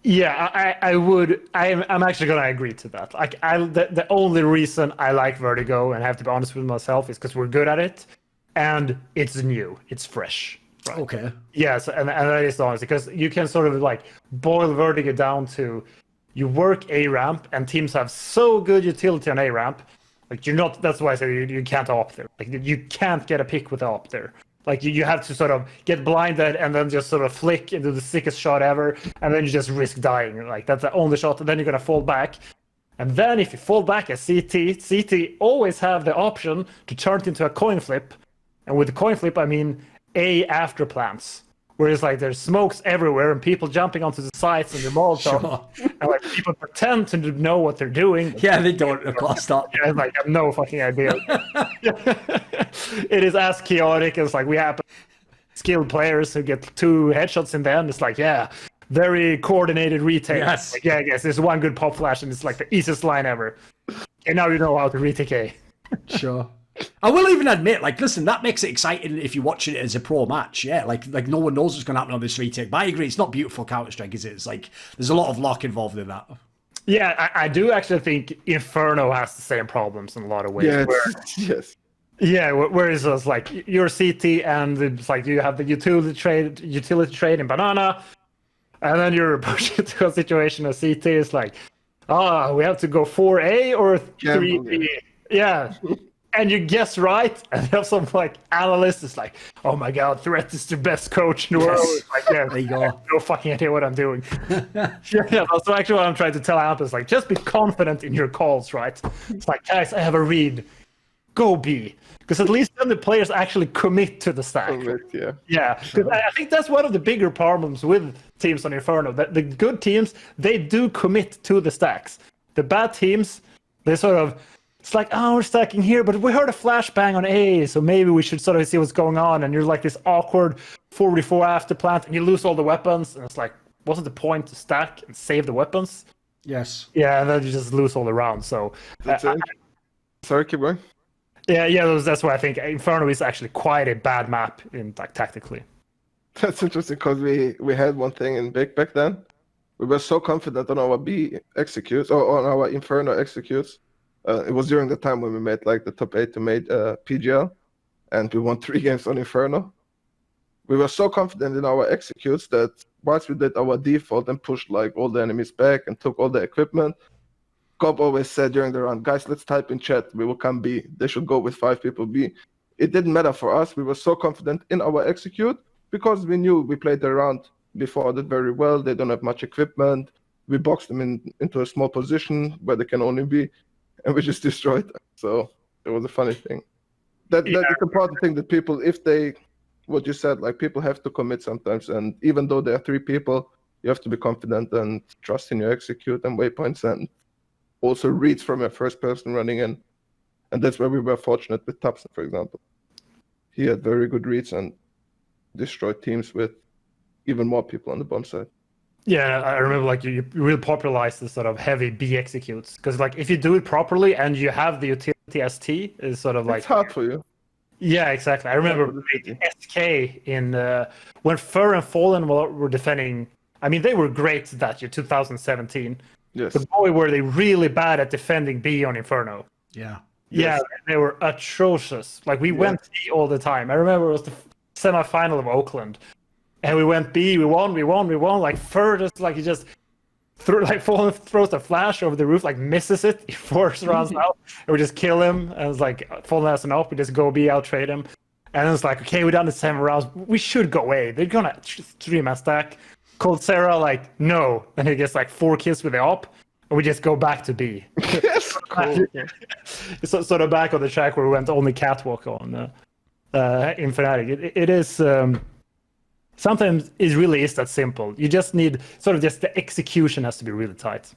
Yeah, I would. I'm actually gonna agree to that. Like, the only reason I like Vertigo, and I have to be honest with myself, is because we're good at it, and it's new, it's fresh, right? Okay. Yes, and that is honest, because you can sort of like boil Vertigo down to you work A ramp, and teams have so good utility on A ramp, like you're not. That's why I say you can't op there. Like you can't get a pick with the op there. Like you have to sort of get blinded and then just sort of flick into the sickest shot ever, and then you just risk dying. Like that's the only shot, and then you're gonna fall back. And then if you fall back as CT always have the option to turn it into a coin flip. And with the coin flip, I mean A after plants. Where it's like there's smokes everywhere and people jumping onto the sides and the Molotov. Sure. And like people pretend to know what they're doing. Yeah, they don't, of course not. Yeah, like I have no fucking idea. It is as chaotic as like we have skilled players who get 2 headshots in the end. It's like, yeah, very coordinated retake. Yes. Like, yeah, I guess there's one good pop flash and it's like the easiest line ever. And now you know how to retake A. Sure. I will even admit, like, listen, that makes it exciting if you're watching it as a pro match. Yeah, like no one knows what's going to happen on this retake. But I agree, it's not beautiful Counter-Strike, is it? It's like there's a lot of luck involved in that. Yeah, I do actually think Inferno has the same problems in a lot of ways. Yes. Yes. Yeah, whereas it's like you're CT and it's like you have the utility trade in Banana, and then you're pushed into a situation of CT is like, we have to go 4A or 3B. Yeah. And you guess right, and you have some like analyst is like, "Oh my God, Threat is the best coach in the world." It's like, yeah, there you go. I have no fucking idea what I'm doing. Yeah, that's actually what I'm trying to tell Amp is like, just be confident in your calls, right? It's like, guys, I have a read, go B, because at least then the players actually commit to the stack. Yeah, because I think that's one of the bigger problems with teams on Inferno. That the good teams, they do commit to the stacks. The bad teams, they sort of. It's like, we're stacking here, but we heard a flashbang on A, so maybe we should sort of see what's going on. And you're like this awkward 44 after plant, and you lose all the weapons. And it's like, wasn't the point to stack and save the weapons? Yes. Yeah, and then you just lose all the rounds. So, sorry, keep going. Yeah, that's why I think Inferno is actually quite a bad map in like tactically. That's interesting because we had one thing in Big back then. We were so confident on our B executes or on our Inferno executes. It was during the time when we made like the top 8 to made PGL, and we won 3 games on Inferno. We were so confident in our executes that once we did our default and pushed like all the enemies back and took all the equipment, Gob always said during the round, guys, let's type in chat, we will come B. They should go with 5 people B. It didn't matter for us. We were so confident in our execute because we knew we played the round before that very well. They don't have much equipment. We boxed them into a small position where they can only be. And we just destroyed them. So it was a funny thing. That is a important thing that people, if they, what you said, like people have to commit sometimes. And even though there are 3 people, you have to be confident and trust in your execute and waypoints and also reads from a first person running in. And that's where we were fortunate with Tubson, for example. He had very good reads and destroyed teams with even more people on the bomb side. Yeah, I remember like you really popularized this sort of heavy B executes because like if you do it properly and you have the utility ST is sort of like it's hard for you. Yeah, exactly. I remember SK in when Fur and Fallen were defending. I mean, they were great that year, 2017. Yes. But boy, were they really bad at defending B on Inferno. Yeah. Yeah, they were atrocious. Like we went B all the time. I remember it was the semi-final of Oakland. And we went B, we won. Like Fur just like he just throws a flash over the roof, like misses it. He force runs out, and we just kill him. And it's like Fallen has an op, we just go B, out trade him. And it's like, okay, we're done the 7 rounds. We should go A. They're gonna 3-man stack. Cold Sarah like no, and he gets like 4 kills with the op, and we just go back to B. Yes, cool. So sort of back on the track where we went only catwalk on in Fnatic. It is. Sometimes it really is that simple. You just need sort of just the execution has to be really tight.